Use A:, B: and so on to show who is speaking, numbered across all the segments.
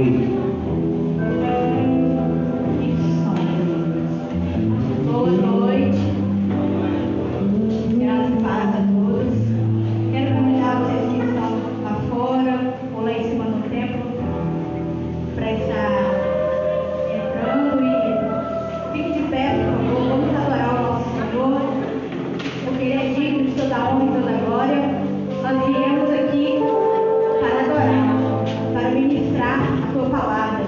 A: Amém.
B: Boa noite. Graças e paz a todos. Quero convidar vocês que estão lá fora ou lá em cima no templo para estar entrando e fique de pé, por favor. Vamos adorar o nosso Senhor, porque Ele é digno de toda a honra e toda a glória. Nós viemos aqui para adorar, para ministrar a Tua palavra.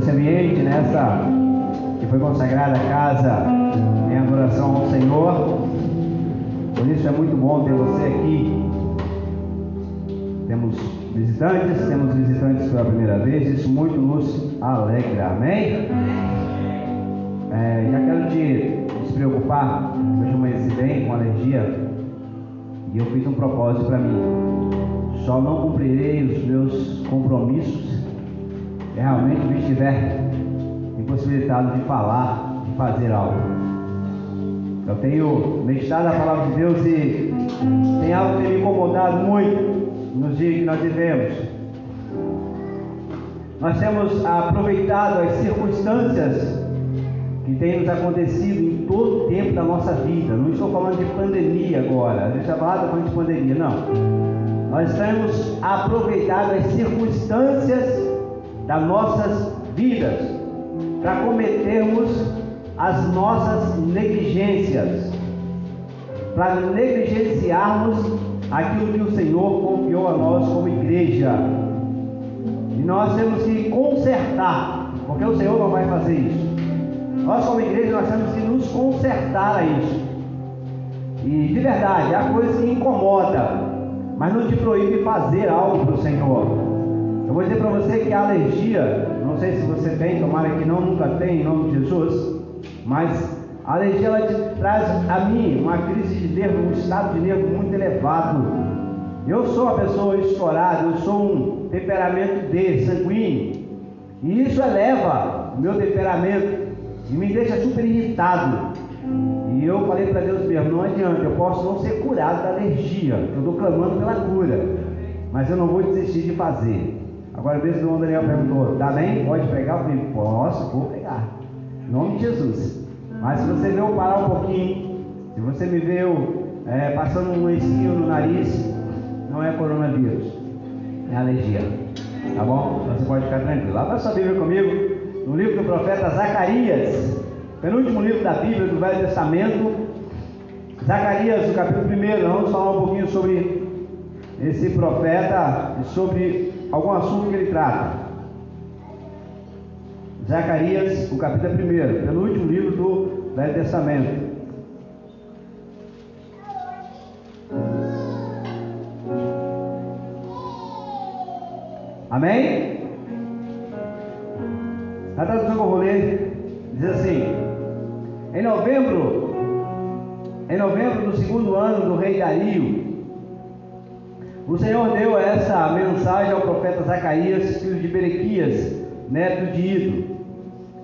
A: nesse ambiente, nessa que foi consagrada a casa em adoração ao Senhor. Por isso é muito bom ter você aqui. Temos visitantes pela primeira vez, isso muito nos alegra, amém? Já quero te despreocupar, hoje eu amanheci bem com alergia e eu fiz um propósito para mim: só não cumprirei os meus compromissos se realmente me estiver impossibilitado de falar, de fazer algo. Eu tenho meditado a palavra de Deus e tem algo que tem me incomodado muito nos dias que nós vivemos. Nós temos aproveitado as circunstâncias que têm nos acontecido em todo o tempo da nossa vida. Não estou falando de pandemia agora, deixa eu falar falando de pandemia, não. Nós temos aproveitado as circunstâncias das nossas vidas para cometermos as nossas negligências, para negligenciarmos aquilo que o Senhor confiou a nós como igreja. E nós temos que consertar, porque o Senhor não vai fazer isso. Nós como igreja nós temos que nos consertar a isso. E de verdade, há coisas que incomodam, mas não te proíbe fazer algo para o Senhor. Eu vou dizer para você que a alergia, não sei se você tem, tomara que não, nunca tem, em nome de Jesus, mas a alergia ela te traz a mim uma crise de nervo, um estado de nervo muito elevado. Eu sou uma pessoa estourada, eu sou um temperamento D, sanguíneo, e isso eleva o meu temperamento e me deixa super irritado. E eu falei para Deus mesmo: não adianta, eu posso não ser curado da alergia, eu estou clamando pela cura, mas eu não vou desistir de fazer. Agora mesmo o irmão Daniel perguntou: tá bem? Pode pregar? Eu falei: posso, vou pregar, em nome de Jesus. Mas se você veio parar um pouquinho, se você me viu passando um lencinho no nariz, não é coronavírus, é alergia, tá bom? Então você pode ficar tranquilo. Abra sua Bíblia comigo no livro do profeta Zacarias, penúltimo livro da Bíblia do Velho Testamento. Zacarias, no capítulo 1, vamos falar um pouquinho sobre esse profeta e sobre algum assunto que ele trata. Zacarias, o capítulo 1, penúltimo livro do Velho Testamento. Amém? A tradução que eu vou ler diz assim: em novembro do segundo ano do rei Dario, o Senhor deu essa mensagem ao profeta Zacarias, filho de Berequias, neto de Ido: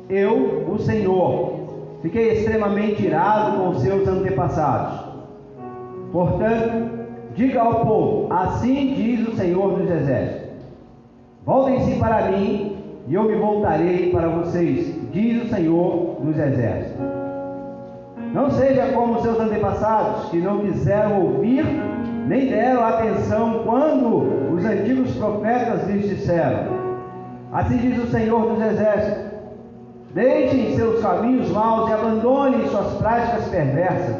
A: eu, o Senhor, fiquei extremamente irado com os seus antepassados. Portanto, diga ao povo: assim diz o Senhor dos Exércitos: voltem-se para mim e eu me voltarei para vocês, diz o Senhor dos Exércitos. Não seja como seus antepassados, que não quiseram ouvir, nem deram atenção quando os antigos profetas lhes disseram: assim diz o Senhor dos Exércitos: deixem seus caminhos maus e abandonem suas práticas perversas.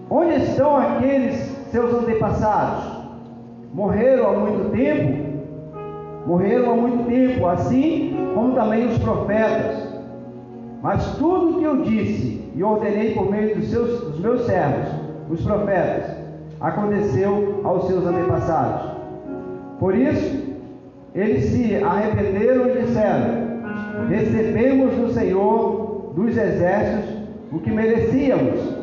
A: Onde estão aqueles seus antepassados? Morreram há muito tempo, assim como também os profetas. Mas tudo que eu disse e ordenei por meio dos meus servos, os profetas, aconteceu aos seus antepassados. Por isso, eles se arrependeram e disseram: recebemos do Senhor dos Exércitos o que merecíamos.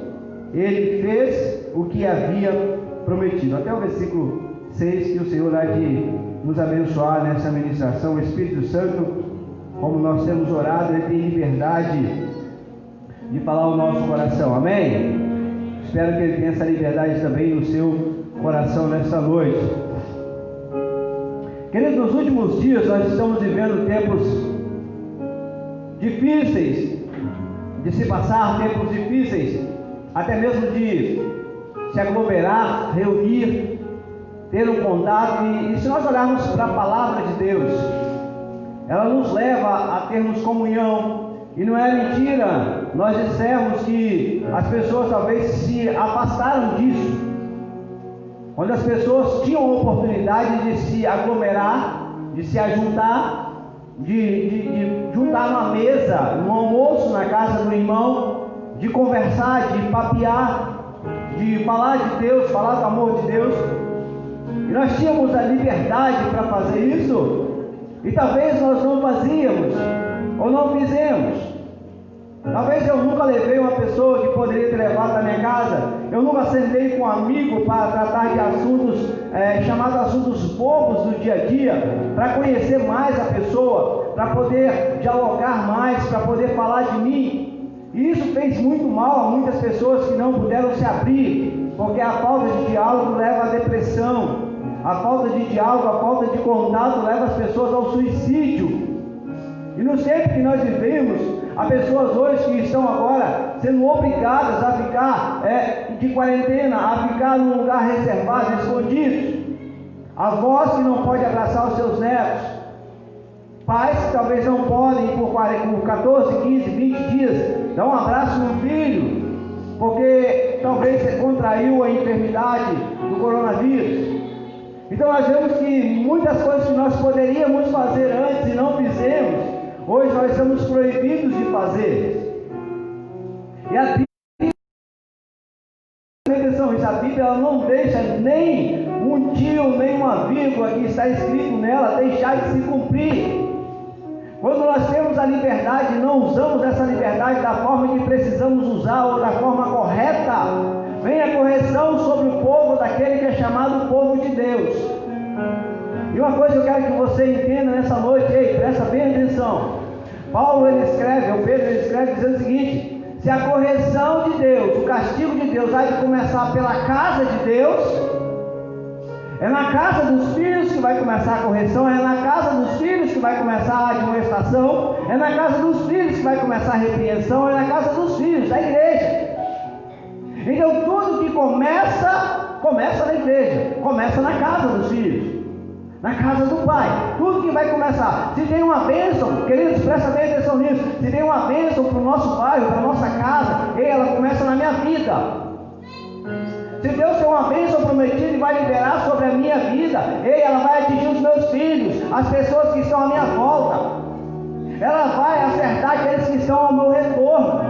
A: Ele fez o que havia prometido. Até o versículo 6, que o Senhor há de nos abençoar nessa ministração. O Espírito Santo, como nós temos orado, ele tem liberdade de falar o nosso coração, amém? Espero que ele tenha essa liberdade também no seu coração nesta noite. Queridos, nos últimos dias nós estamos vivendo tempos difíceis de se passar, tempos difíceis até mesmo de se aglomerar, reunir, ter um contato. E se nós olharmos para a palavra de Deus, ela nos leva a termos comunhão. E não é mentira nós dissermos que as pessoas talvez se afastaram disso. Quando as pessoas tinham a oportunidade de se aglomerar, de se ajuntar, de juntar numa mesa, num almoço na casa do irmão, de conversar, de papear, de falar de Deus, falar do amor de Deus. E nós tínhamos a liberdade para fazer isso, e talvez nós não fazíamos, ou não fizemos. Talvez eu nunca levei uma pessoa que poderia ter levado da minha casa, eu nunca sentei com um amigo para tratar de assuntos, chamados assuntos bobos do dia a dia, para conhecer mais a pessoa, para poder dialogar mais, para poder falar de mim. E isso fez muito mal a muitas pessoas que não puderam se abrir, porque a falta de diálogo leva à depressão, a falta de diálogo, a falta de contato leva as pessoas ao suicídio. E nos tempos que nós vivemos, há pessoas hoje que estão agora sendo obrigadas a ficar de quarentena, a ficar num lugar reservado, escondidos. Avós que não podem abraçar os seus netos, pais que talvez não podem por 14, 15, 20 dias dar um abraço no filho, porque talvez contraiu a enfermidade do coronavírus. Então nós vemos que muitas coisas que nós poderíamos fazer antes e não fizemos, hoje nós estamos proibidos de fazer. E a Bíblia ela não deixa nem um tio, nem uma vírgula que está escrito nela deixar de se cumprir. Quando nós temos a liberdade e não usamos essa liberdade da forma que precisamos usar ou da forma correta, vem a correção sobre o povo daquele que é chamado povo de Deus. E uma coisa eu quero que você entenda nessa noite, presta bem atenção. Paulo ele escreve, ou Pedro ele escreve dizendo o seguinte: se a correção de Deus, o castigo de Deus vai começar pela casa de Deus, é na casa dos filhos que vai começar a correção, é na casa dos filhos que vai começar a admoestação, é na casa dos filhos que vai começar a repreensão, é na casa dos filhos, da igreja. Então tudo que começa na igreja, começa na casa dos filhos, na casa do pai. Tudo que vai começar, se tem uma bênção, queridos, presta bem atenção nisso, se tem uma bênção para o nosso bairro, para a nossa casa, ela começa na minha vida. Se Deus tem uma bênção prometida e vai liberar sobre a minha vida, ela vai atingir os meus filhos, as pessoas que estão à minha volta, ela vai acertar aqueles que estão ao meu retorno,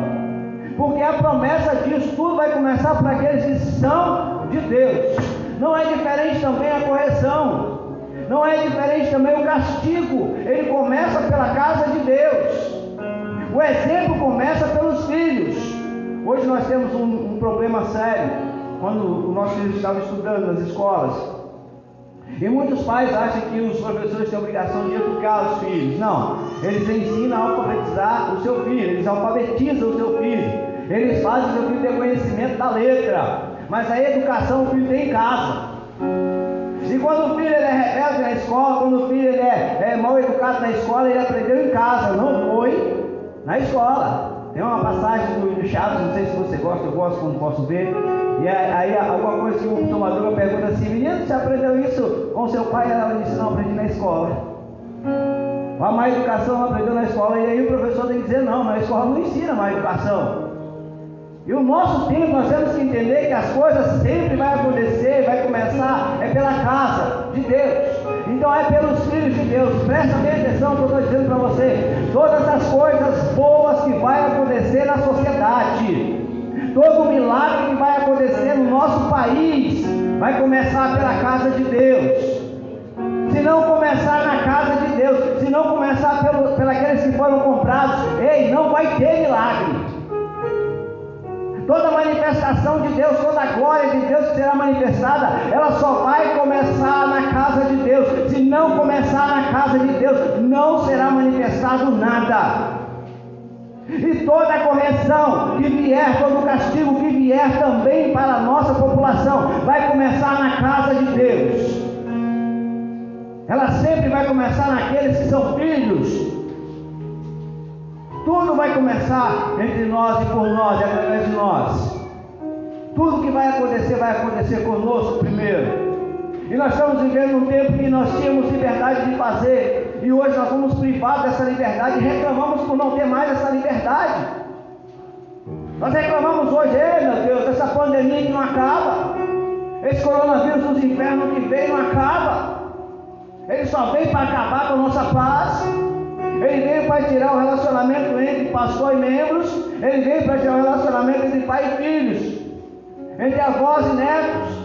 A: porque a promessa diz, tudo vai começar para aqueles que são de Deus. Não é diferente também a correção, não é diferente também o castigo, ele começa pela casa de Deus, o exemplo começa pelos filhos. Hoje nós temos um problema sério, quando os nossos filhos estavam estudando nas escolas, e muitos pais acham que os professores têm a obrigação de educar os filhos. Não, eles ensinam a alfabetizar o seu filho, eles alfabetizam o seu filho, eles fazem o seu filho ter conhecimento da letra, mas a educação o filho tem em casa. E quando o filho ele é rebelde na escola, quando o filho ele é mal educado na escola, ele aprendeu em casa, não foi na escola. Tem uma passagem do Chaves, não sei se você gosta, eu gosto quando posso ver. E aí alguma coisa que o tomador pergunta assim: menino, você aprendeu isso com seu pai? Ela disse: não, aprendi na escola. A má educação não aprendeu na escola. E aí o professor tem que dizer: não, na escola não ensina má educação. E o nosso tempo nós temos que entender que as coisas sempre vai acontecer, vai começar, é pela casa de Deus. Então é pelos filhos de Deus. Presta bem atenção no que eu estou dizendo para você. Todas as coisas boas que vai acontecer na sociedade, todo milagre que vai acontecer no nosso país, vai começar pela casa de Deus. Se não começar na casa de Deus, se não começar pelos que foram comprados, não vai ter milagre. Toda manifestação de Deus, toda a glória de Deus que será manifestada, ela só vai começar na casa de Deus. Se não começar na casa de Deus, não será manifestado nada. E toda correção que vier, todo castigo que vier também para a nossa população, vai começar na casa de Deus. Ela sempre vai começar naqueles que são filhos. Tudo vai começar entre nós e por nós, e através de nós. Tudo que vai acontecer conosco primeiro. E nós estamos vivendo um tempo que nós tínhamos liberdade de fazer, e hoje nós fomos privados dessa liberdade e reclamamos por não ter mais essa liberdade. Nós reclamamos hoje: meu Deus, essa pandemia que não acaba, esse coronavírus dos infernos que veio não acaba, ele só veio para acabar com a nossa paz. Ele veio para tirar o relacionamento entre pastor e membros. Ele veio para tirar o relacionamento entre pai e filhos, entre avós e netos,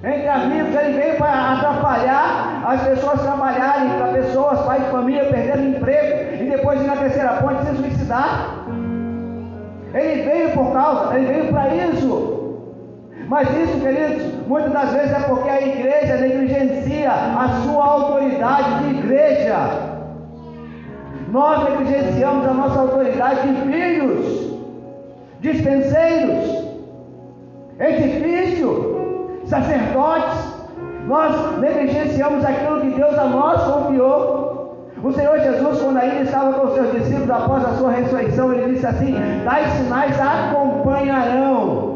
A: entre amigos. Ele veio para atrapalhar as pessoas trabalharem, para pessoas, pais de família, perderem emprego e depois ir na terceira ponte se suicidar. Ele veio para isso. Mas isso, queridos, muitas das vezes é porque a igreja negligencia a sua autoridade de igreja. Nós negligenciamos a nossa autoridade de filhos, dispenseiros, edifício, sacerdotes. Nós negligenciamos aquilo que Deus a nós confiou. O Senhor Jesus, quando ainda estava com os seus discípulos após a sua ressurreição, ele disse assim: tais sinais acompanharão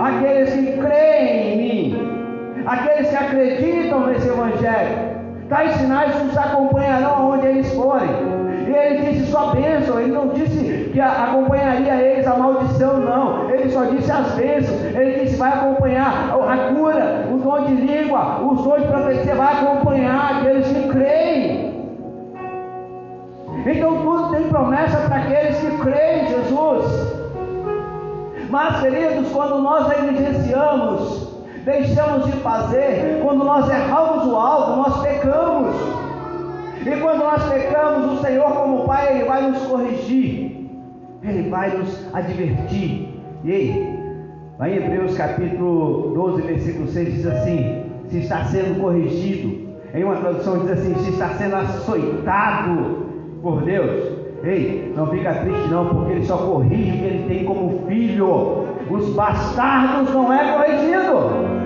A: aqueles que creem em mim, aqueles que acreditam nesse evangelho. Tais sinais os acompanharão aonde eles forem. E ele disse só bênção. Ele não disse que acompanharia eles a maldição, não. Ele só disse as bênçãos. Ele disse vai acompanhar a cura, o dom de língua, os dons de profecia, vai acompanhar aqueles que creem. Então tudo tem promessa para aqueles que creem em Jesus. Mas, queridos, quando nós negligenciamos, deixamos de fazer, quando nós erramos o alvo, nós pecamos. E quando nós pecamos, o Senhor, como Pai, Ele vai nos corrigir, Ele vai nos advertir. E aí, lá em Hebreus capítulo 12, versículo 6 diz assim: se está sendo corrigido. Em uma tradução diz assim: se está sendo açoitado por Deus. Ei, não fica triste não, porque Ele só corrige o que Ele tem como filho. Os bastardos não é corrigido.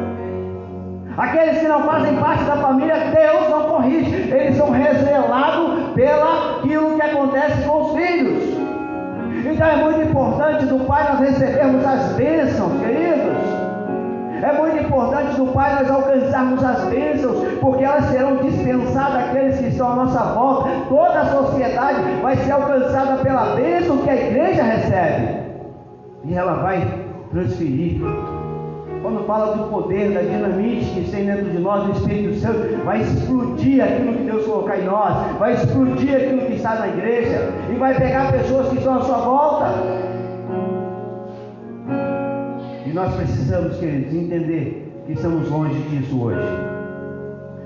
A: Aqueles que não fazem parte da família, Deus não corrige. Eles são revelados pelaquilo que acontece com os filhos. Então é muito importante do Pai nós recebermos as bênçãos, queridos. É muito importante do Pai nós alcançarmos as bênçãos, porque elas serão dispensadas àqueles que estão à nossa volta. Toda a sociedade vai ser alcançada pela bênção que a igreja recebe, e ela vai transferir. Quando fala do poder, da dinamite que tem dentro de nós, do Espírito Santo, vai explodir aquilo que Deus colocar em nós, vai explodir aquilo que está na igreja, e vai pegar pessoas que estão à sua volta. E nós precisamos, queridos, entender que estamos longe disso hoje.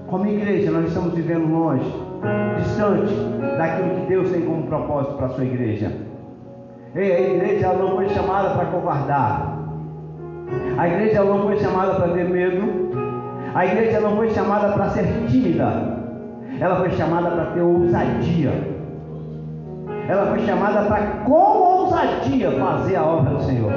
A: Como igreja, nós estamos vivendo longe, distante daquilo que Deus tem como propósito para a sua igreja. Ei, a igreja ela não foi chamada para covardar. A igreja ela não foi chamada para ter medo. A igreja não foi chamada para ser tímida. Ela foi chamada para ter ousadia. Ela foi chamada para, com ousadia, fazer a obra do Senhor.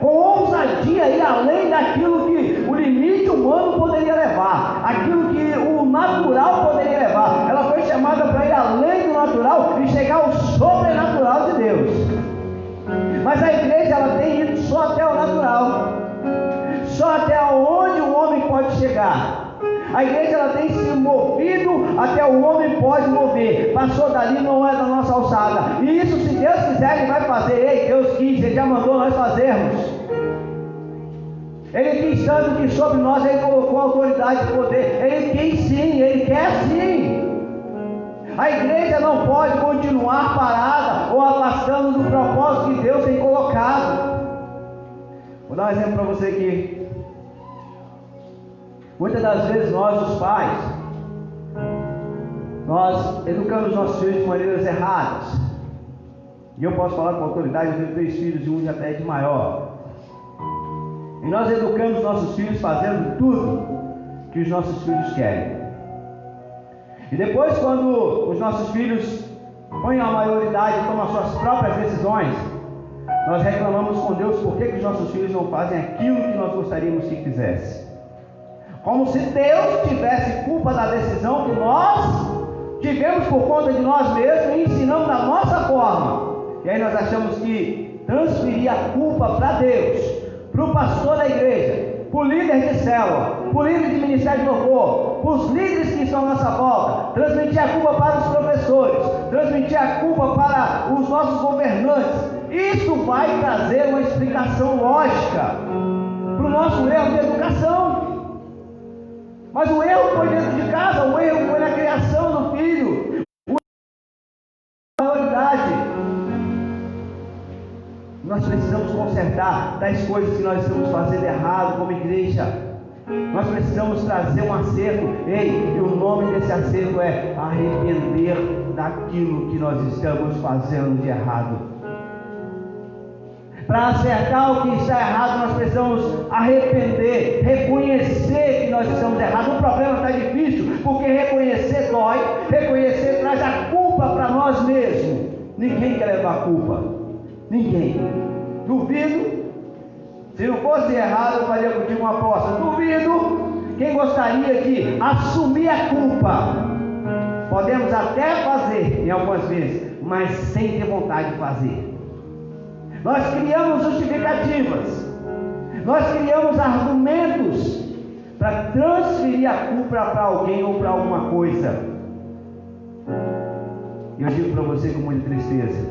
A: Com ousadia ir além daquilo que o limite humano poderia levar, aquilo que o natural poderia levar. Ela foi chamada para ir além do natural e chegar ao sobrenatural de Deus. Mas a igreja ela tem ido só até o natural, só até onde o homem pode chegar. A igreja ela tem se movido até o homem pode mover. Passou dali, não é da nossa alçada. E isso, se Deus quiser, Ele vai fazer. Ei, Deus quis, Ele já mandou nós fazermos. Ele quis tanto que sobre nós Ele colocou autoridade e poder. Ele quis sim, Ele quer sim. A igreja não pode continuar parada ou afastando do propósito que Deus tem colocado. Vou dar um exemplo para você aqui. Muitas das vezes nós, os pais, nós educamos nossos filhos de maneiras erradas. E eu posso falar com autoridade, eu tenho 3 filhos e um até de maior. E nós educamos nossos filhos fazendo tudo que os nossos filhos querem. E depois, quando os nossos filhos põem a maioridade e tomam as suas próprias decisões, nós reclamamos com Deus por que os nossos filhos não fazem aquilo que nós gostaríamos que fizessem. Como se Deus tivesse culpa da decisão que nós tivemos por conta de nós mesmos e ensinamos da nossa forma. E aí nós achamos que transferir a culpa para Deus, para o pastor da igreja, para o líder de célula, para o líder de ministério de louvor, para os líderes que estão à nossa volta, transmitir a culpa para os professores, transmitir a culpa para os nossos governantes. Isso vai trazer uma explicação lógica para o nosso erro de educação. Mas o erro foi dentro de casa, o erro foi na criação do filho. acertar das coisas que nós estamos fazendo errado como igreja. Nós precisamos trazer um acerto. E o nome desse acerto é arrepender daquilo que nós estamos fazendo de errado. Para acertar o que está errado, nós precisamos arrepender, reconhecer que nós estamos errados. O problema está difícil, porque reconhecer dói, reconhecer traz a culpa para nós mesmos. Ninguém quer levar a culpa, ninguém. Duvido, se não fosse errado, eu faria contigo uma aposta. Duvido, quem gostaria de assumir a culpa? Podemos até fazer, em algumas vezes, mas sem ter vontade de fazer. Nós criamos justificativas, nós criamos argumentos para transferir a culpa para alguém ou para alguma coisa. E eu digo para você com muita tristeza: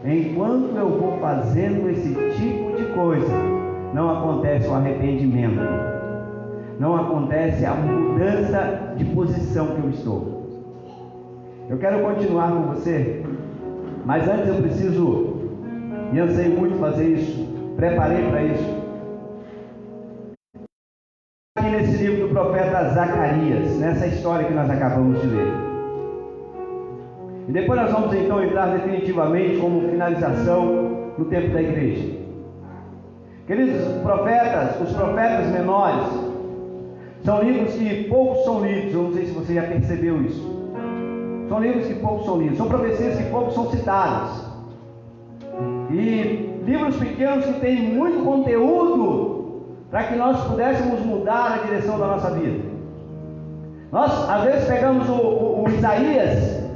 A: enquanto eu vou fazendo esse tipo de coisa, não acontece o arrependimento, não acontece a mudança de posição que eu estou. Eu quero continuar com você, mas antes eu preciso, e ansei muito fazer isso, preparei para isso. Aqui nesse livro do profeta Zacarias, nessa história que nós acabamos de ler. E depois nós vamos então entrar definitivamente como finalização no tempo da igreja. Queridos profetas, os profetas menores, são livros que poucos são lidos. Eu não sei se você já percebeu isso. São livros que poucos são lidos, são profecias que poucos são citadas. E livros pequenos que têm muito conteúdo para que nós pudéssemos mudar a direção da nossa vida. Nós às vezes pegamos o Isaías,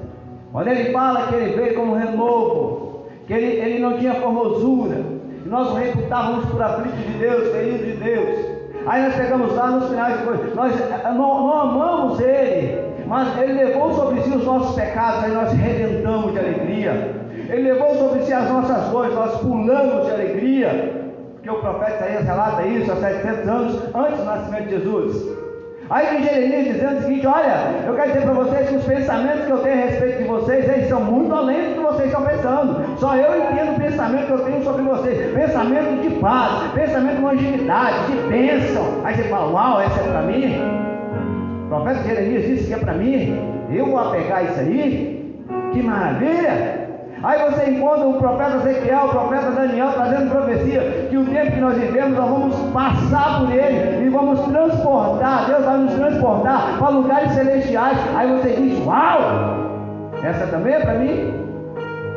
A: onde ele fala que ele veio como renovo, que ele não tinha formosura, e nós o reputávamos por aflito de Deus, ferido de Deus. Aí nós pegamos lá nos finais de coisas, nós não amamos ele, mas ele levou sobre si os nossos pecados, aí nós redentamos de alegria. Ele levou sobre si as nossas dores, nós pulamos de alegria, porque o profeta Isaías relata isso há 700 anos antes do nascimento de Jesus. Aí vem Jeremias dizendo o seguinte: olha, eu quero dizer para vocês que os pensamentos que eu tenho a respeito de vocês, eles são muito além do que vocês estão pensando. Só eu entendo o pensamento que eu tenho sobre vocês, pensamento de paz, pensamento de longevidade, de bênção. Aí você fala: uau, essa é para mim? O profeta Jeremias disse que é para mim, eu vou apegar isso aí? Que maravilha! Aí você encontra o profeta Ezequiel, o profeta Daniel trazendo profecia que o tempo que nós vivemos, nós vamos passar por ele e vamos transportar, Deus vai nos transportar para lugares celestiais. Aí você diz: uau, essa também é para mim?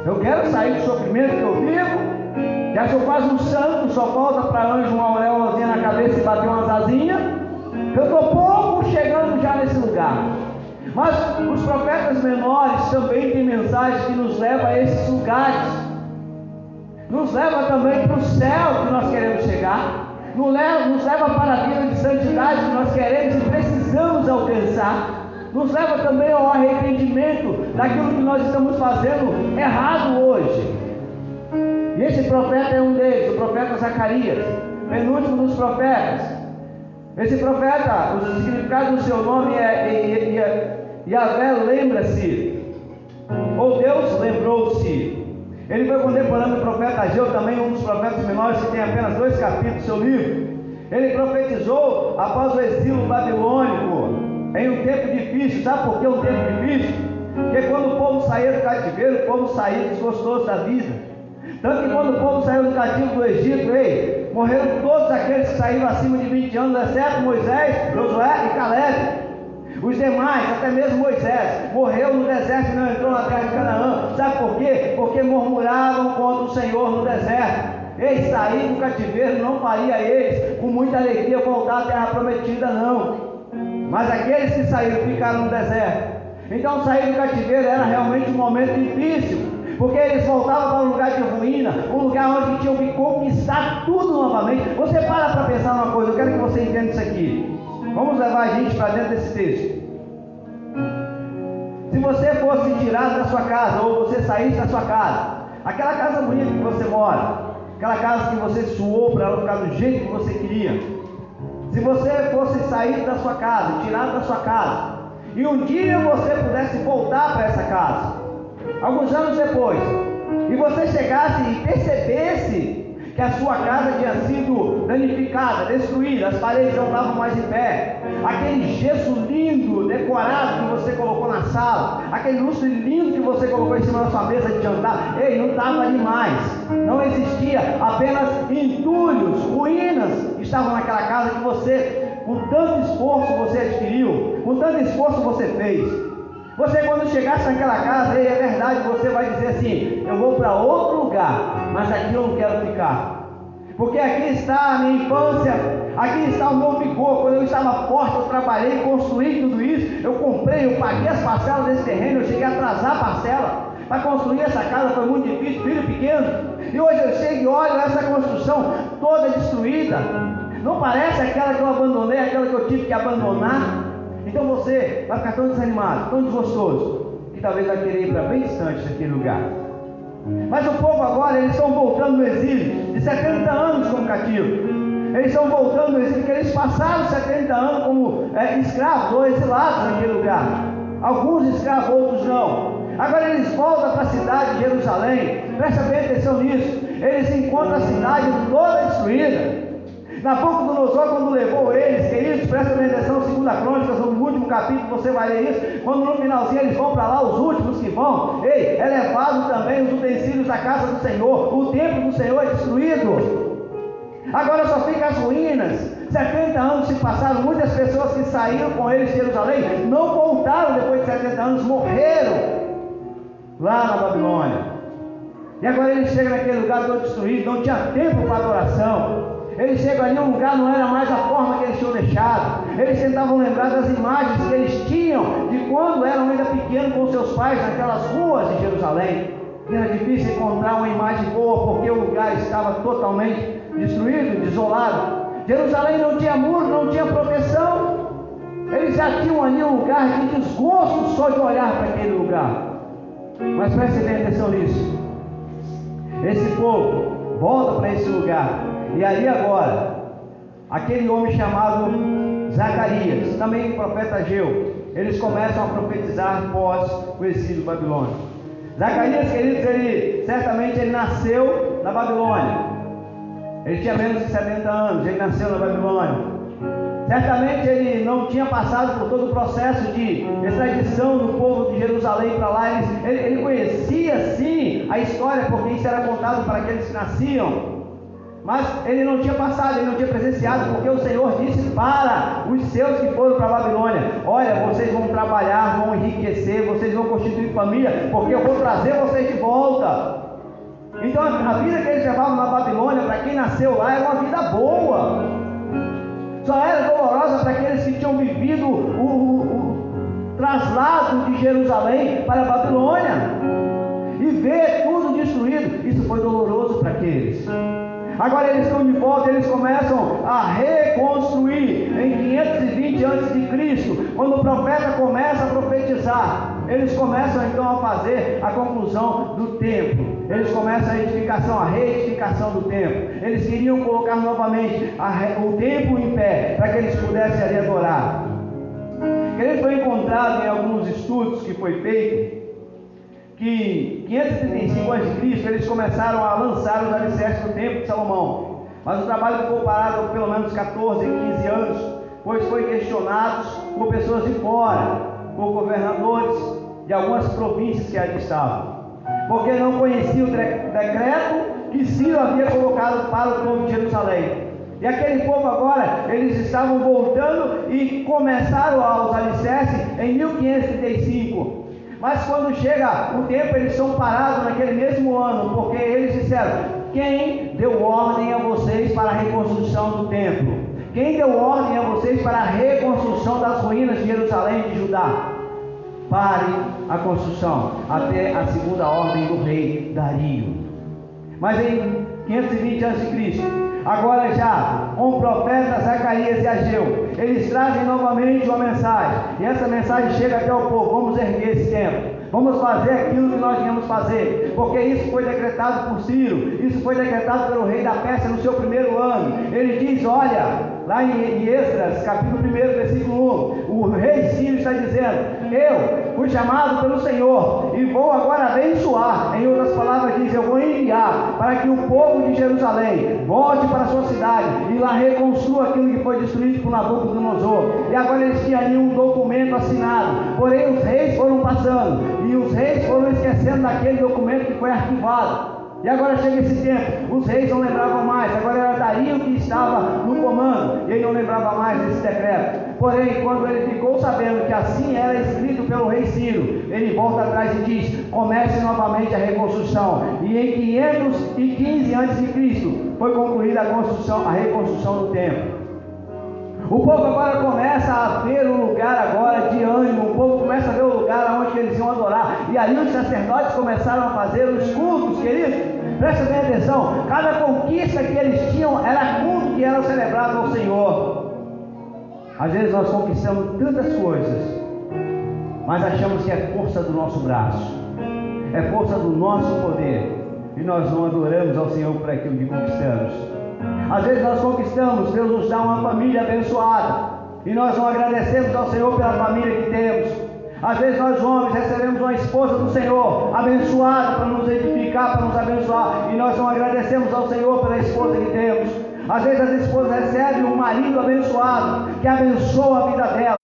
A: Eu quero sair do sofrimento que eu vivo, já sou quase um santo, só falta para anjo uma auréolazinha na cabeça e bater umas asinhas. Eu estou pouco chegando já nesse lugar. Mas os profetas menores também têm mensagens que nos levam a esses lugares, nos leva também para o céu que nós queremos chegar, nos leva para a vida de santidade que nós queremos e precisamos alcançar, nos leva também ao arrependimento daquilo que nós estamos fazendo errado hoje. E esse profeta é um deles, o profeta Zacarias, penúltimo dos profetas. Esse profeta, o significado do seu nome é Yahvé lembra-se, ou Deus lembrou-se. Ele foi contemporâneo do profeta Ageu, também um dos profetas menores que tem apenas 2 capítulos do seu livro. Ele profetizou após o exílio babilônico, em um tempo difícil. Sabe por que um tempo difícil? Porque quando o povo saía do cativeiro, o povo saía desgostoso da vida. Tanto que quando o povo saiu do cativo do Egito, morreram todos aqueles que saíram acima de 20 anos, exceto Moisés, Josué e Caleb. Os demais, até mesmo Moisés, morreu no deserto e não entrou na terra de Canaã. Sabe por quê? Porque murmuravam contra o Senhor no deserto. Eles sair do cativeiro não faria eles com muita alegria voltar à terra prometida, não. Mas aqueles que saíram ficaram no deserto. Então sair do cativeiro era realmente um momento difícil, porque eles voltavam para um lugar de ruína, um lugar onde tinham que conquistar tudo novamente. Você para pensar numa coisa, eu quero que você entenda isso aqui. Vamos levar a gente para dentro desse texto. Se você fosse tirado da sua casa, ou você saísse da sua casa, aquela casa bonita que você mora, aquela casa que você suou para ela ficar do jeito que você queria, se você fosse sair da sua casa, tirado da sua casa, e um dia você pudesse voltar para essa casa, alguns anos depois, e você chegasse e percebesse que a sua casa tinha sido danificada, destruída, as paredes não estavam mais em pé, aquele gesso lindo, decorado que você colocou na sala, aquele lustre lindo que você colocou em cima da sua mesa de jantar, não estava ali mais, não existia, apenas entulhos, ruínas estavam naquela casa que você, com tanto esforço você adquiriu, com tanto esforço você fez. Você, quando chegasse naquela casa, é verdade, você vai dizer assim: eu vou para outro lugar, mas aqui eu não quero ficar, porque aqui está a minha infância, aqui está o meu vigor. Quando eu estava forte, eu trabalhei, construí tudo isso, eu comprei, eu paguei as parcelas desse terreno, eu cheguei a atrasar a parcela para construir essa casa, foi muito difícil, filho pequeno, e hoje eu chego e olho essa construção toda destruída, não parece aquela que eu abandonei, aquela que eu tive que abandonar? Então você vai ficar tão desanimado, tão desgostoso, que talvez vai querer ir para bem distante daquele lugar. Mas o povo agora, eles estão voltando no exílio, de 70 anos como cativo. Eles estão voltando no exílio, porque eles passaram 70 anos como escravos ou exilados naquele lugar. Alguns escravos, outros não. Agora eles voltam para a cidade de Jerusalém. Presta bem atenção nisso. Eles encontram a cidade toda destruída. Nabucodonosor, quando levou eles, queridos, presta bem atenção, 2 Crônicas, no último capítulo você vai ler isso, quando no finalzinho eles vão para lá, os últimos que vão, é levado também os utensílios da casa do Senhor, o templo do Senhor é destruído, agora só fica as ruínas. 70 anos se passaram, muitas pessoas que saíram com eles de Jerusalém, não voltaram depois de 70 anos, morreram lá na Babilônia, e agora eles chegam naquele lugar todo destruído, não tinha tempo para adoração. Eles chegam ali, um lugar não era mais a forma que eles tinham deixado. Eles tentavam lembrar das imagens que eles tinham de quando eram ainda pequenos com seus pais naquelas ruas de Jerusalém. E era difícil encontrar uma imagem boa, porque o lugar estava totalmente destruído, desolado. Jerusalém não tinha muro, não tinha proteção. Eles já tinham ali um lugar de desgosto só de olhar para aquele lugar. Mas preste bem atenção nisso. Esse povo volta para esse lugar. E ali agora, aquele homem chamado Zacarias, também o profeta Ageu, eles começam a profetizar pós o exílio babilônico. Zacarias, queridos, certamente nasceu na Babilônia. Ele tinha menos de 70 anos, ele nasceu na Babilônia. Certamente ele não tinha passado por todo o processo de extradição do povo de Jerusalém para lá. Ele conhecia sim a história, porque isso era contado para aqueles que nasciam. Mas ele não tinha passado, ele não tinha presenciado, porque o Senhor disse para os seus que foram para a Babilônia: olha, vocês vão trabalhar, vão enriquecer, vocês vão constituir família, porque eu vou trazer vocês de volta. Então a vida que eles levavam na Babilônia, para quem nasceu lá, era uma vida boa. Só era dolorosa para aqueles que tinham vivido o traslado de Jerusalém para a Babilônia e ver tudo destruído. Isso foi doloroso para aqueles. Agora eles estão de volta, eles começam a reconstruir em 520 a.C., quando o profeta começa a profetizar. Eles começam então a fazer a conclusão do templo. Eles começam a edificação, a reedificação do templo. Eles queriam colocar novamente o templo em pé, para que eles pudessem ali adorar. Eles foi encontrado em alguns estudos que foi feito, que 535 a.C. eles começaram a lançar os alicerces do templo de Salomão. Mas o trabalho ficou parado por pelo menos 14, 15 anos, pois foi questionado por pessoas de fora, por governadores de algumas províncias que ali estavam, porque não conheciam o decreto que Ciro havia colocado para o povo de Jerusalém. E aquele povo agora, eles estavam voltando e começaram os alicerces em 1535. Mas quando chega o tempo, eles são parados naquele mesmo ano, porque eles disseram: quem deu ordem a vocês para a reconstrução do templo? Quem deu ordem a vocês para a reconstrução das ruínas de Jerusalém e de Judá? Pare a construção até a segunda ordem do rei Dario. Mas em 520 a.C., agora já com o profeta Zacarias e Ageu, eles trazem novamente uma mensagem, e essa mensagem chega até o povo: vamos erguer esse templo, vamos fazer aquilo que nós viemos fazer, porque isso foi decretado por Ciro, isso foi decretado pelo rei da Pérsia no seu primeiro ano. Ele diz, olha, lá em Esdras, capítulo 1, versículo 1, o rei Ciro está dizendo, eu fui chamado pelo Senhor e vou agora abençoar. Em outras palavras diz, eu vou enviar para que o povo de Jerusalém volte para a sua cidade e lá reconstrua aquilo que foi destruído por Nabucodonosor. E agora eles tinham ali um documento assinado, porém os reis foram passando e os reis foram esquecendo daquele documento que foi arquivado. E agora chega esse tempo, os reis não lembravam mais, agora era Dario que estava no comando, e ele não lembrava mais desse decreto. Porém, quando ele ficou sabendo que assim era escrito pelo rei Ciro, ele volta atrás e diz, comece novamente a reconstrução. E em 515 a.C. foi concluída a reconstrução do templo. O povo agora começa a ver um lugar agora de ânimo, o povo começa a ver o lugar onde eles iam adorar, e ali os sacerdotes começaram a fazer os cultos, queridos. Presta bem atenção, cada conquista que eles tinham era culto que era celebrado ao Senhor. Às vezes nós conquistamos tantas coisas, mas achamos que é força do nosso braço, é força do nosso poder, e nós não adoramos ao Senhor por aquilo que conquistamos. Às vezes nós conquistamos, Deus nos dá uma família abençoada, e nós não agradecemos ao Senhor pela família que temos. Às vezes nós homens recebemos uma esposa do Senhor, abençoada para nos edificar, para nos abençoar, e nós não agradecemos ao Senhor pela esposa que temos. Às vezes as esposas recebem um marido abençoado, que abençoa a vida dela,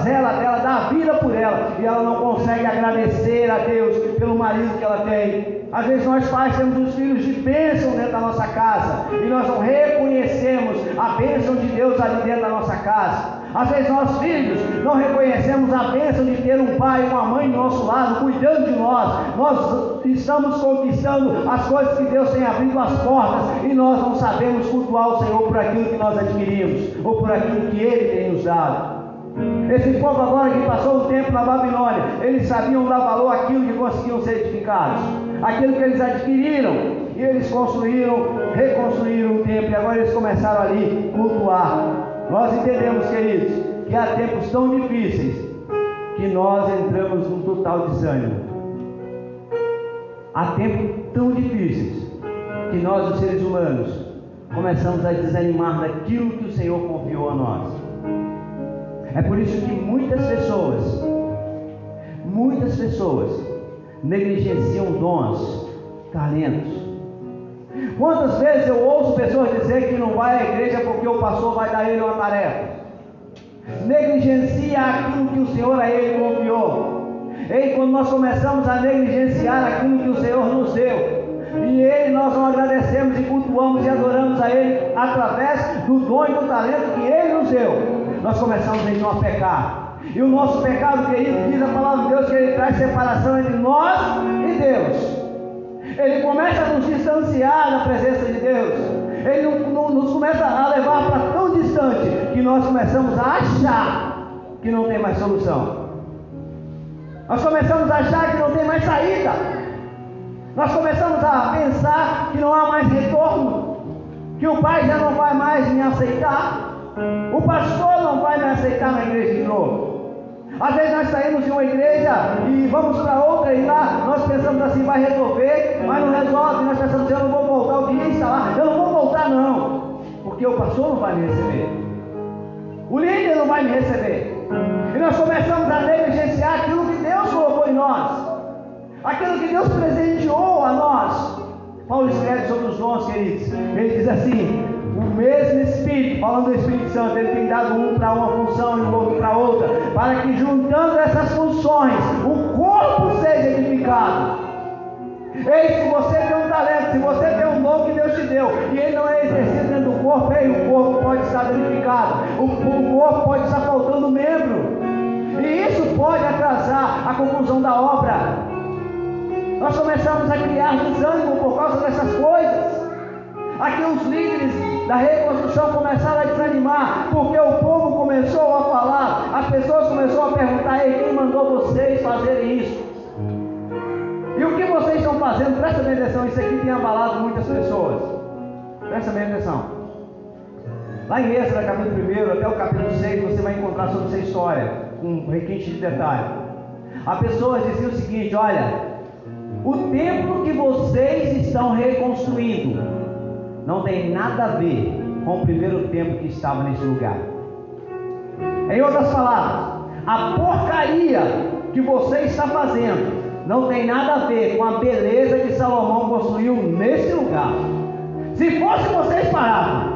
A: zela dela, dá a vida por ela, e ela não consegue agradecer a Deus pelo marido que ela tem. Às vezes nós pais temos os filhos de bênção dentro da nossa casa, e nós não reconhecemos a bênção de Deus ali dentro da nossa casa. Às vezes nós filhos não reconhecemos a bênção de ter um pai e uma mãe do nosso lado, cuidando de nós. Nós estamos conquistando as coisas que Deus tem abrido as portas, e nós não sabemos cultuar o Senhor por aquilo que nós adquirimos, ou por aquilo que Ele tem nos dado. Esse povo agora que passou o tempo na Babilônia, eles sabiam dar valor àquilo que conseguiam ser edificados, aquilo que eles adquiriram, e eles construíram, reconstruíram o templo, e agora eles começaram ali a cultuar. Nós entendemos, queridos, que há tempos tão difíceis que nós entramos num total desânimo. Há tempos tão difíceis que nós, os seres humanos, começamos a desanimar daquilo que o Senhor confiou a nós. É por isso que muitas pessoas negligenciam dons, talentos. Quantas vezes eu ouço pessoas dizer que não vai à igreja porque o pastor vai dar a ele uma tarefa? Negligencia aquilo que o Senhor a ele confiou. E quando nós começamos a negligenciar aquilo que o Senhor nos deu, e Ele, nós não agradecemos e cultuamos e adoramos a Ele através do dom e do talento que Ele nos deu, nós começamos então a pecar. E o nosso pecado, querido, diz a palavra de Deus que ele traz separação entre nós e Deus. Ele começa a nos distanciar da presença de Deus. Ele nos começa a levar para tão distante que nós começamos a achar que não tem mais solução. Nós começamos a achar que não tem mais saída. Nós começamos a pensar que não há mais retorno, que o Pai já não vai mais me aceitar, o pastor não vai me aceitar na igreja de novo. Às vezes nós saímos de uma igreja e vamos para outra, e lá nós pensamos assim, vai resolver, mas não resolve. Nós pensamos, eu não vou voltar, o dia está lá, eu não vou voltar não, porque o pastor não vai me receber, o líder não vai me receber. E nós começamos a negligenciar aquilo que Deus colocou em nós, aquilo que Deus presenteou a nós. Paulo escreve sobre os dons, queridos. Ele diz assim: o mesmo Espírito, falando do Espírito Santo, ele tem dado um para uma função e o outro para outra, para que juntando essas funções, o corpo seja edificado. Ei, se você tem um talento, se você tem um dom que Deus te deu, e ele não é exercido dentro do corpo, ei, o corpo pode estar danificado, o corpo pode estar faltando membro, e isso pode atrasar a conclusão da obra. Nós começamos a criar desânimo por causa dessas coisas. Aqui os líderes da reconstrução começaram a desanimar, porque o povo começou a falar, as pessoas começaram a perguntar: ei, quem mandou vocês fazerem isso? E o que vocês estão fazendo? Presta bem atenção, isso aqui tem abalado muitas pessoas. Presta bem atenção. Lá em Êxodo, capítulo 1 até o capítulo 6, você vai encontrar sobre essa história, com um requinte de detalhe. A pessoa dizia o seguinte: olha, o templo que vocês estão reconstruindo não tem nada a ver com o primeiro templo que estava nesse lugar. Em outras palavras, a porcaria que você está fazendo não tem nada a ver com a beleza que Salomão construiu nesse lugar. Se fosse vocês paravam,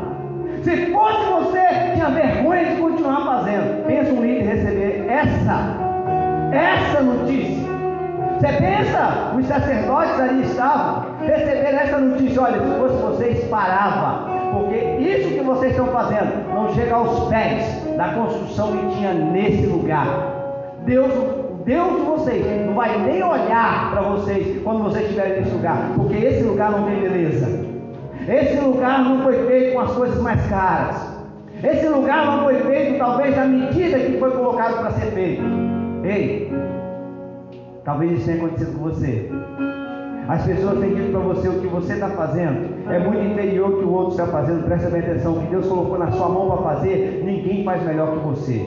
A: se fosse você tinha vergonha de continuar fazendo. Pensa um líder receber essa notícia. Você pensa, os sacerdotes ali estavam, receberam essa notícia: olha, se fosse vocês parava, porque isso que vocês estão fazendo não chega aos pés da construção que tinha nesse lugar. Deus de vocês não vai nem olhar para vocês quando vocês estiverem nesse lugar, porque esse lugar não tem beleza. Esse lugar não foi feito com as coisas mais caras. Esse lugar não foi feito talvez da medida que foi colocado para ser feito. Ei, talvez isso tenha acontecido com você. As pessoas têm dito para você: o que você está fazendo é muito inferior ao que o outro está fazendo. Presta bem atenção: o que Deus colocou na sua mão para fazer, ninguém faz melhor que você.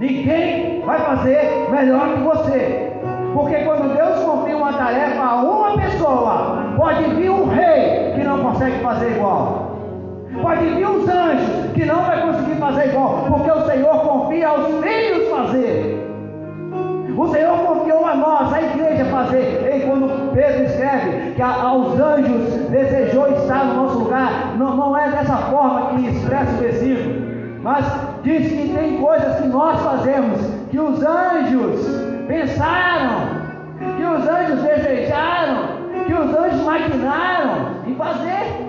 A: Ninguém vai fazer melhor que você. Porque quando Deus confia uma tarefa a uma pessoa, pode vir um rei que não consegue fazer igual. Pode vir os anjos que não vai conseguir fazer igual, porque o Senhor confia aos filhos fazer. O Senhor confiou a nós, a igreja, fazer. E quando Pedro escreve que aos anjos desejou estar no nosso lugar, não é dessa forma que expressa o versículo, mas diz que tem coisas que nós fazemos, que os anjos pensaram, que os anjos desejaram, que os anjos maquinaram em fazer.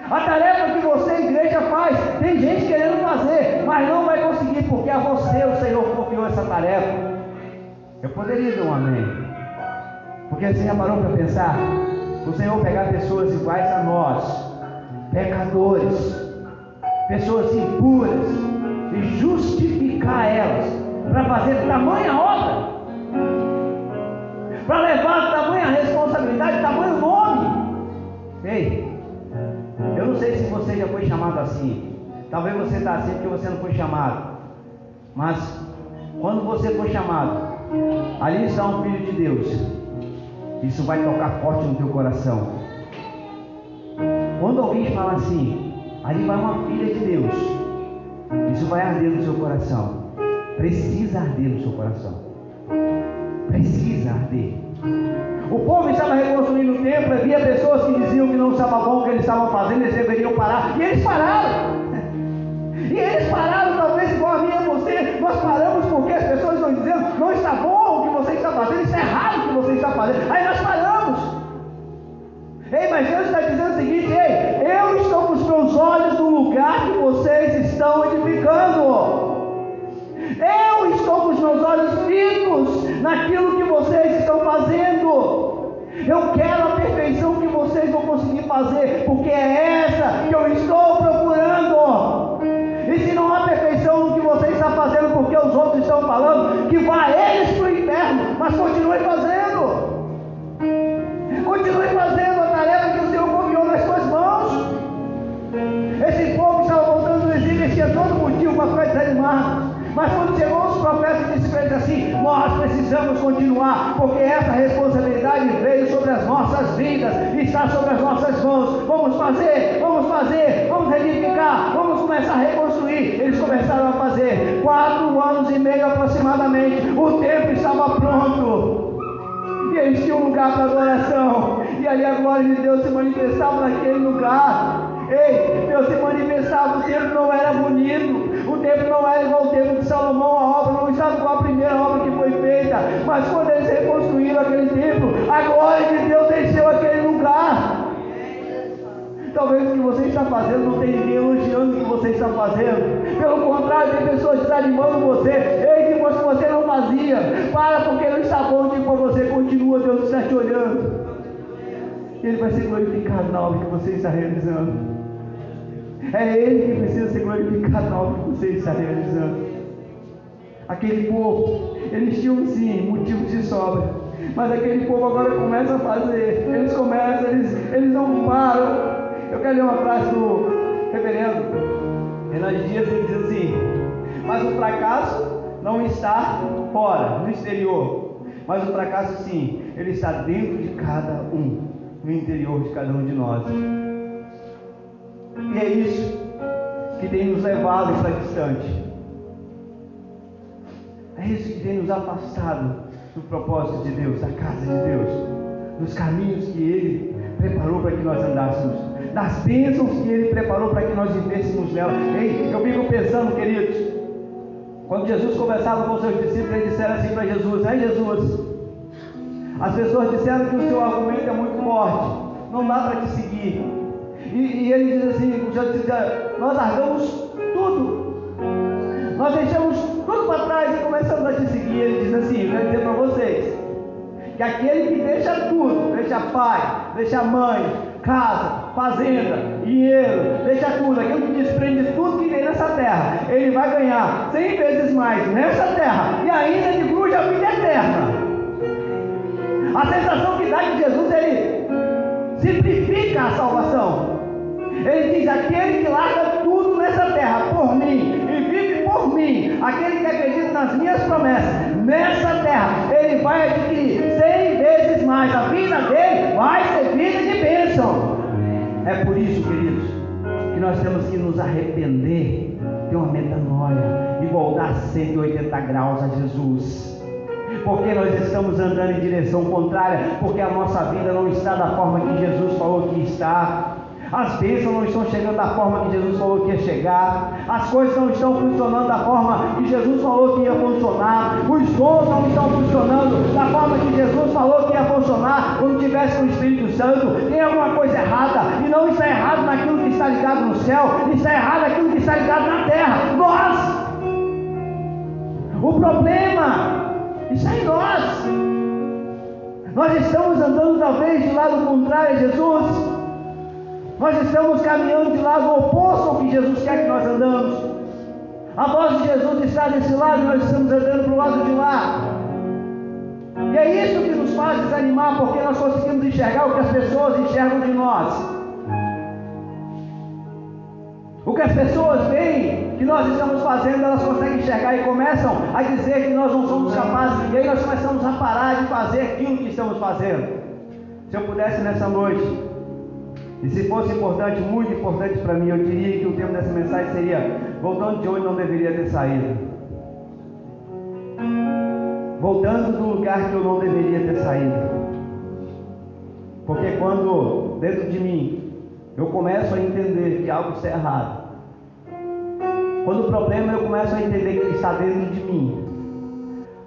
A: A tarefa que você, igreja, faz, tem gente querendo fazer, mas não vai conseguir, porque a você o Senhor confiou essa tarefa. Eu poderia dizer um amém, porque você já parou para pensar? O Senhor pegar pessoas iguais a nós, pecadores, pessoas impuras, e justificar elas para fazer tamanha obra, para levar tamanha responsabilidade, tamanho nome. Ei, eu não sei se você já foi chamado assim. Talvez você está assim porque você não foi chamado. Mas quando você for chamado, ali está um filho de Deus. Isso vai tocar forte no teu coração. Quando alguém fala assim: ali vai uma filha de Deus, isso vai arder no seu coração. Precisa arder no seu coração. Precisa arder. O povo estava reconstruindo o templo, havia pessoas que diziam que não estava bom o que eles estavam fazendo, eles deveriam parar, e eles pararam. E eles pararam, talvez igual a mim e a você. Nós paramos porque as pessoas estão dizendo: não está bom o que você está fazendo, isso é errado o que você está fazendo. Aí nós paramos. Ei, mas Deus está dizendo o seguinte: ei, eu estou com os meus olhos no lugar que vocês estão edificando. Eu estou com os meus olhos fitos naquilo que vocês estão fazendo. Eu quero a perfeição que vocês vão conseguir fazer, porque é essa que eu estou procurando. E se não há perfeição no que você está fazendo, porque os outros estão falando, que vá eles para o inferno, mas continue fazendo. Continue fazendo a tarefa que o Senhor confiou nas suas mãos. Esse povo estava voltando do exílio, eles tinham todo motivo para ficar desanimados. Mas quando chegou os profetas e disse para eles assim: nós precisamos continuar, porque essa responsabilidade veio sobre as nossas vidas, está sobre as nossas mãos. Vamos fazer, vamos edificar, vamos começar a reconstruir. Eles começaram a fazer. 4 anos e meio aproximadamente, o templo estava pronto, e eles tinham um lugar para adoração, e ali a glória de Deus se manifestava naquele lugar. Ei, Deus se manifestava. O templo não era bonito, o templo não era igual ao templo de Salomão, a obra não estava igual a primeira obra que foi feita, mas quando eles reconstruíram aquele templo, a glória de Deus encheu aquele lugar. Talvez o que você está fazendo não tenha ninguém elogiando o que você está fazendo, pelo contrário, tem pessoas desanimando você. Ei, que você não fazia, para, porque não está bom, digo para você, continua, Deus está te olhando, Ele vai ser glorificado na obra que você está realizando. É Ele que precisa ser glorificado na obra que você está realizando. Aquele povo, eles tinham sim motivos de sobra, mas aquele povo agora começa a fazer. Eles começam, eles não param. Eu quero ler uma frase do reverendo Hernandes Dias. Ele diz assim: mas o fracasso não está fora, no exterior, mas o fracasso sim, ele está dentro de cada um, no interior de cada um de nós. E é isso que tem nos levado para distante. É isso que tem nos afastado do propósito de Deus, da casa de Deus, dos caminhos que Ele preparou para que nós andássemos, das bênçãos que Ele preparou para que nós vivêssemos nela. Ei, eu fico pensando, queridos, quando Jesus conversava com os seus discípulos, eles disseram assim para Jesus: Jesus, as pessoas disseram que o seu argumento é muito forte, não dá para te seguir. E ele diz assim, Jesus diz: nós largamos tudo, nós deixamos tudo para trás e começamos a te seguir. Ele diz assim: eu quero dizer para vocês, que aquele que deixa tudo, deixa pai, deixa mãe, casa, fazenda, dinheiro, deixa tudo, aquele que desprende tudo que tem nessa terra, ele vai ganhar 100 vezes mais nessa terra e ainda de cruz a vida eterna. A sensação que dá que Jesus, ele simplifica a salvação. Ele diz: aquele que larga tudo nessa terra por mim e vive por mim, aquele que acredita nas minhas promessas nessa terra, ele vai adquirir 100 vezes mais. A vida dele vai ser vida de bênção. É por isso, queridos, que nós temos que nos arrepender, ter uma metanoia e voltar 180 graus a Jesus. Porque nós estamos andando em direção contrária, porque a nossa vida não está da forma que Jesus falou que está. As bênçãos não estão chegando da forma que Jesus falou que ia chegar. As coisas não estão funcionando da forma que Jesus falou que ia funcionar. Os dons não estão funcionando da forma que Jesus falou que ia funcionar quando tivesse com o Espírito Santo. Tem alguma coisa errada, e não está errado naquilo que está ligado no céu, está errado naquilo que está ligado na terra. O problema está em nós. Nós estamos andando talvez de lado contrário a Jesus. Nós estamos caminhando de lado oposto ao que Jesus quer que nós andamos. A voz de Jesus está desse lado e nós estamos andando para o lado de lá. E é isso que nos faz desanimar, porque nós conseguimos enxergar o que as pessoas enxergam de nós. O que as pessoas veem que nós estamos fazendo, elas conseguem enxergar e começam a dizer que nós não somos capazes. E aí nós começamos a parar de fazer aquilo que estamos fazendo. Se eu pudesse nessa noite, e se fosse importante, muito importante para mim, eu diria que o tema dessa mensagem seria: voltando de onde não deveria ter saído. Voltando do lugar que eu não deveria ter saído. Porque quando dentro de mim eu começo a entender que algo está errado, quando o problema eu começo a entender que ele está dentro de mim,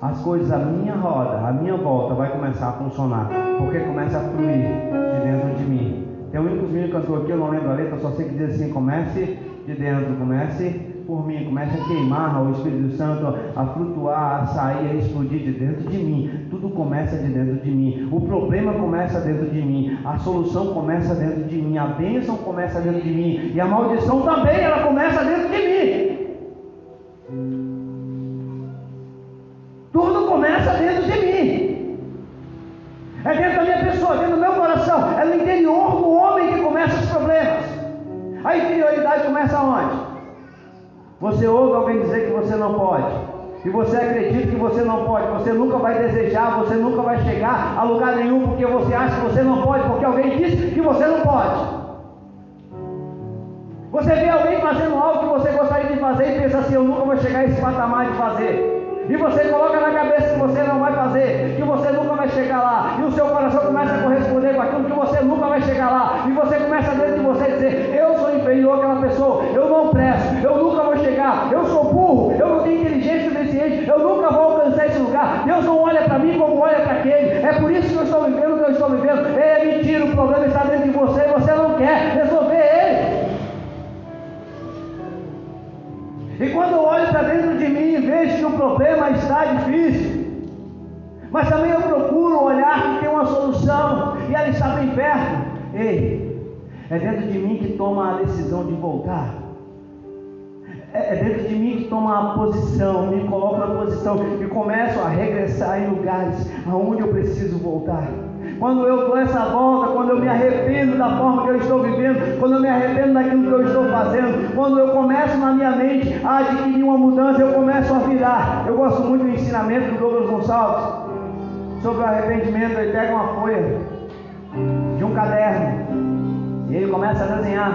A: as coisas à minha roda, à minha volta vai começar a funcionar, porque começa a fluir de dentro de mim. Tem um único menino que cantou aqui, eu não lembro a letra, só sei que diz assim: comece de dentro, comece por mim, comece a queimar o Espírito Santo, a flutuar, a sair, a explodir de dentro de mim. Tudo começa de dentro de mim. O problema começa dentro de mim, a solução começa dentro de mim, a bênção começa dentro de mim, e a maldição também, ela começa dentro de mim. Tudo começa dentro de mim. É dentro da minha pessoa, dentro do meu coração. É no interior do homem que começam os problemas. A interioridade começa onde? Você ouve alguém dizer que você não pode, e você acredita que você não pode. Você nunca vai desejar, você nunca vai chegar a lugar nenhum, porque você acha que você não pode, porque alguém disse que você não pode. Você vê alguém fazendo algo que você gostaria de fazer e pensa assim: eu nunca vou chegar a esse patamar de fazer. E você coloca na cabeça que você não vai fazer, que você nunca vai chegar lá, e o seu coração começa a corresponder com aquilo que você nunca vai chegar lá, e você começa dentro de você a dizer: eu sou inferior àquela pessoa, eu não presto, eu nunca vou chegar, eu sou burro, eu não tenho inteligência suficiente, eu nunca vou alcançar esse lugar, Deus não olha para mim como olha para aquele. É por isso que eu estou vivendo o que eu estou vivendo. É mentira, o problema está dentro de você e você não quer resolver ele. E quando eu olho para dentro de mim e vejo que o problema está difícil, mas também eu procuro olhar que tem uma solução e ela está bem perto. Ei, é dentro de mim que toma a decisão de voltar. É dentro de mim que toma a posição, me coloco na posição e começo a regressar em lugares aonde eu preciso voltar. quando eu dou essa volta, quando eu me arrependo da forma que eu estou vivendo, quando eu me arrependo daquilo que eu estou fazendo, quando eu começo na minha mente a adquirir uma mudança, eu começo a virar. Eu gosto muito do ensinamento do Douglas Gonçalves sobre o arrependimento. Ele pega uma folha de um caderno e ele começa a desenhar.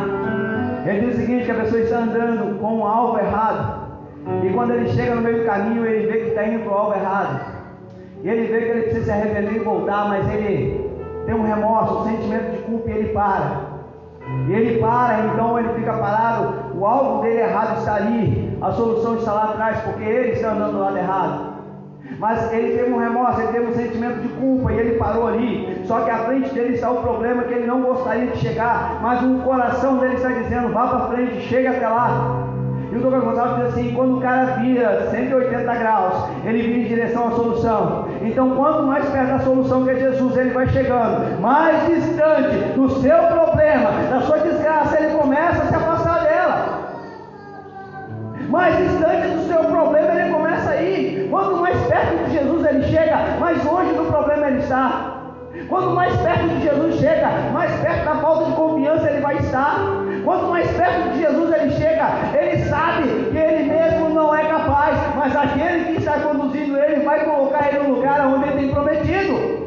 A: Ele diz o seguinte, que a pessoa está andando com um alvo errado, e quando ele chega no meio do caminho, ele vê que está indo para o alvo errado, e ele vê que ele precisa se arrepender e voltar, mas ele tem um remorso, um sentimento de culpa, e ele para. E ele para, então ele fica parado. O alvo dele errado está ali, a solução está lá atrás, porque ele está andando do lado errado. Mas ele teve um remorso, ele teve um sentimento de culpa, e ele parou ali. Só que à frente dele está o problema que ele não gostaria de chegar, mas o coração dele está dizendo: vá para frente, chega até lá. E o Douglas Gonçalves diz assim: quando o cara vira 180 graus, ele vira em direção à solução. Então, quanto mais perto da solução, que é Jesus, ele vai chegando, mais distante do seu problema, da sua desgraça, ele começa a se afastar dela. Mais distante do seu problema, ele começa a ir. Quanto mais perto de Jesus ele chega, mais longe do problema ele está. Quanto mais perto de Jesus chega, mais perto da falta de confiança ele vai estar. Quanto mais perto de Jesus ele chega, ele sabe que ele mesmo não é capaz, mas aquele que está conduzindo ele vai colocar ele no lugar onde ele tem prometido.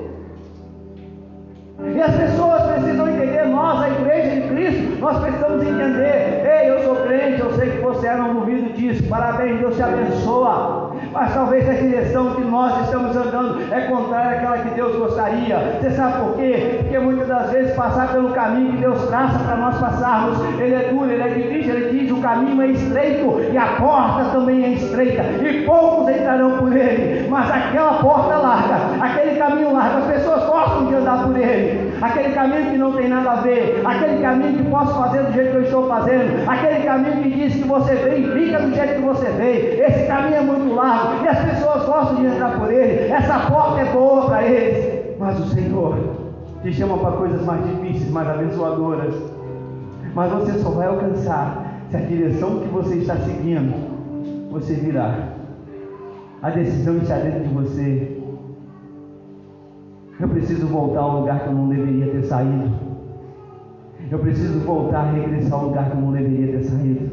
A: E as pessoas precisam entender, nós, a igreja de Cristo, nós precisamos entender: ei, eu sou crente, eu sei que você não duvido disso, parabéns, Deus te abençoa. Mas talvez a direção que nós estamos andando é contrária àquela que Deus gostaria. Você sabe por quê? Porque muitas das vezes passar pelo caminho que Deus traça para nós passarmos, ele é duro, ele é difícil. Ele diz: o caminho é estreito e a porta também é estreita, e poucos entrarão por ele. Mas aquela porta larga, aquele caminho largo, as pessoas gostam de andar por ele. Aquele caminho que não tem nada a ver, aquele caminho que posso fazer do jeito que eu estou fazendo, aquele caminho que diz que você vem e fica do jeito que você veio. Esse caminho é muito largo e as pessoas gostam de entrar por ele. Essa porta é boa para eles, mas o Senhor te chama para coisas mais difíceis, mais abençoadoras. Mas você só vai alcançar se a direção que você está seguindo você virar. A decisão está dentro de você. Eu preciso voltar ao lugar que eu não deveria ter saído. Eu preciso voltar a regressar ao lugar que eu não deveria ter saído.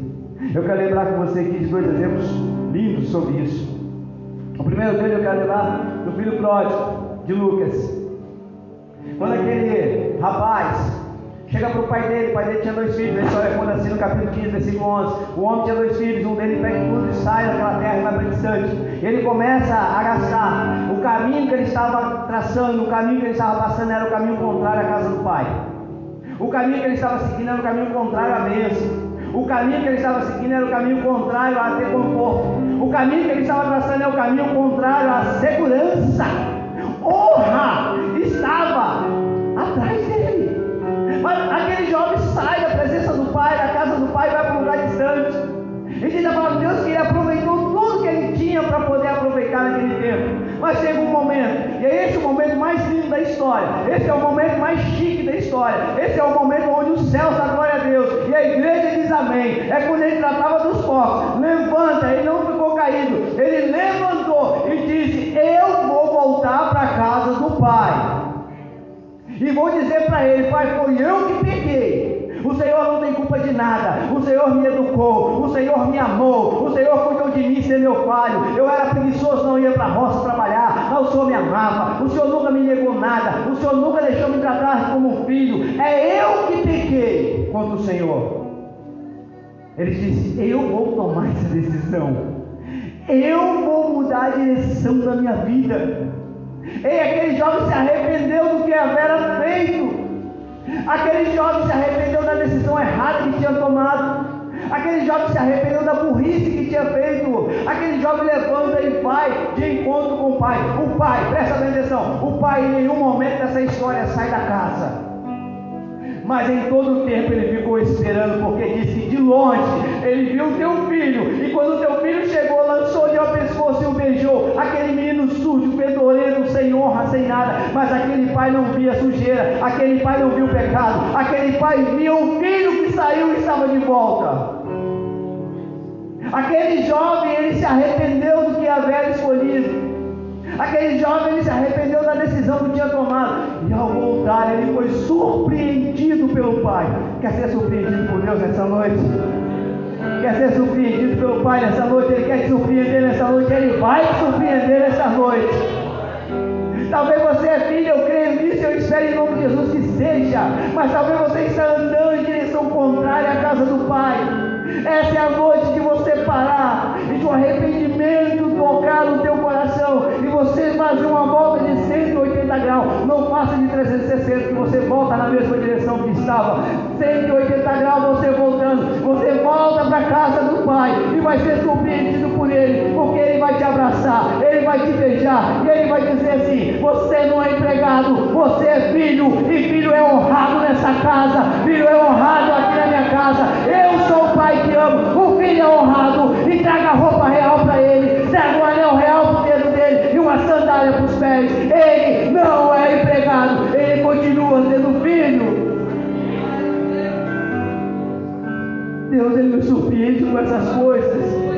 A: Eu quero lembrar com você aqui de dois exemplos lindos sobre isso. O primeiro deles eu quero lembrar do filho pródigo de Lucas. Quando aquele rapaz chega para o pai dele tinha 2 filhos. A história conta assim no capítulo 15, versículo 11. O homem tinha 2 filhos, um deles pega tudo e sai daquela terra e vai para distante. Ele começa a gastar. O caminho que ele estava traçando, o caminho que ele estava passando era o caminho contrário à casa do pai. O caminho que ele estava seguindo era o caminho contrário à bênção. O caminho que ele estava seguindo era o caminho contrário a ter conforto. O caminho que ele estava traçando é o caminho contrário à segurança. Honra estava atrás dele. Mas aquele jovem sai da presença do pai, da casa do pai, e vai para um lugar distante. E diz a palavra de Deus que ele aproveitou tudo que ele tinha para poder aproveitar naquele tempo. Mas chega um momento, e é esse o momento mais lindo da história. Esse é o momento mais chique da história. Esse é o momento onde os céus dão glória a Deus e a igreja diz amém. É quando ele tratava dos corpos. Levanta, ele não ficou caído. Ele levantou e disse: eu vou voltar para a casa do pai. E vou dizer para ele: pai, foi eu que peguei. O Senhor não tem culpa de nada. O Senhor me educou, o Senhor me amou, o Senhor cuidou de mim sem meu falho. Eu era preguiçoso, não ia para a roça trabalhar, mas o Senhor me amava. O Senhor nunca me negou nada. O Senhor nunca deixou me tratar como um filho. É eu que pequei contra o Senhor. Ele disse: eu vou tomar essa decisão. Eu vou mudar a direção da minha vida. E aquele jovem se arrependeu do que havia feito. Aquele jovem se arrependeu da decisão errada que tinha tomado. Aquele jovem se arrependeu da burrice que tinha feito. Aquele jovem levanta e vai de encontro com o pai. O pai, presta bem atenção, o pai em nenhum momento dessa história sai da casa. Mas em todo o tempo ele ficou esperando, porque disse que de longe ele viu o teu filho, e quando o teu filho chegou, lançou-lhe ao pescoço e o beijou. Aquele menino sujo, fedorento, sem honra, sem nada. Mas aquele pai não via sujeira, aquele pai não viu pecado, aquele pai via o filho que saiu e estava de volta. Aquele jovem, ele se arrependeu do que havia escolhido. Aquele jovem, ele se arrependeu da decisão que tinha tomado. E ao voltar, ele foi surpreendido pelo Pai. Quer ser surpreendido por Deus nessa noite? Quer ser surpreendido pelo Pai nessa noite? Ele quer te surpreender nessa noite. Ele vai te surpreender nessa noite. Talvez você é filho, eu creio nisso, eu espero em nome de Jesus que seja. Mas talvez você está andando em direção contrária à casa do Pai. Essa é a noite de você parar e de um arrependimento tocar no teu coração e você fazer uma volta de 180 graus. Não faça de 360, que você volta na mesma direção que estava. 180 graus você voltando, você volta para a casa do Pai e vai ser surpreendido por Ele, porque Ele vai te abraçar, Ele vai te beijar e Ele vai dizer assim: você não é empregado, você é filho, e filho é honrado nessa casa, filho é honrado aqui na minha casa. Eu sou o Pai que amo, o filho é honrado, e traga a roupa real para ele, traga um anel real para o dedo dele e uma sandália para os pés. Ele não é empregado, ele continua sendo filho. Deus, Ele me surpreende com essas coisas.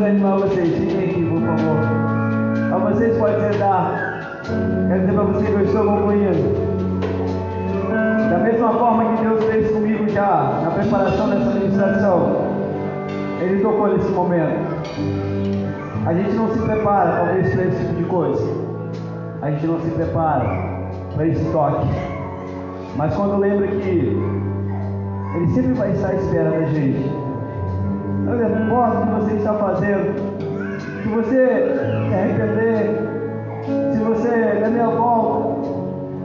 A: desanimar vocês. Fiquem aqui, por favor. A vocês pode sentar. Quero dizer para vocês que eu estou concluindo. Da mesma forma que Deus fez comigo já na preparação dessa ministração, Ele tocou nesse momento. A gente não se prepara, talvez, para esse tipo de coisa. A gente não se prepara para esse toque. Mas quando lembra que Ele sempre vai estar à espera da gente. Não importa o que você está fazendo, se você se arrepender, se você der meia volta,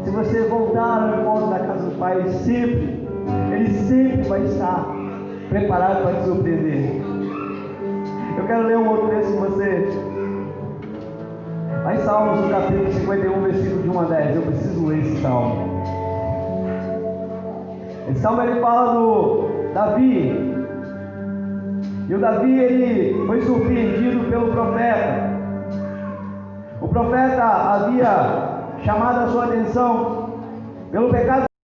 A: se você voltar ao encontro da casa do Pai, Ele sempre vai estar preparado para te surpreender. Eu quero ler um outro texto com você. Lá em Salmos, no capítulo 51, versículo de 1 a 10. Eu preciso ler esse salmo. Esse salmo ele fala do Davi. E o Davi ele foi surpreendido pelo profeta. O profeta havia chamado a sua atenção pelo pecado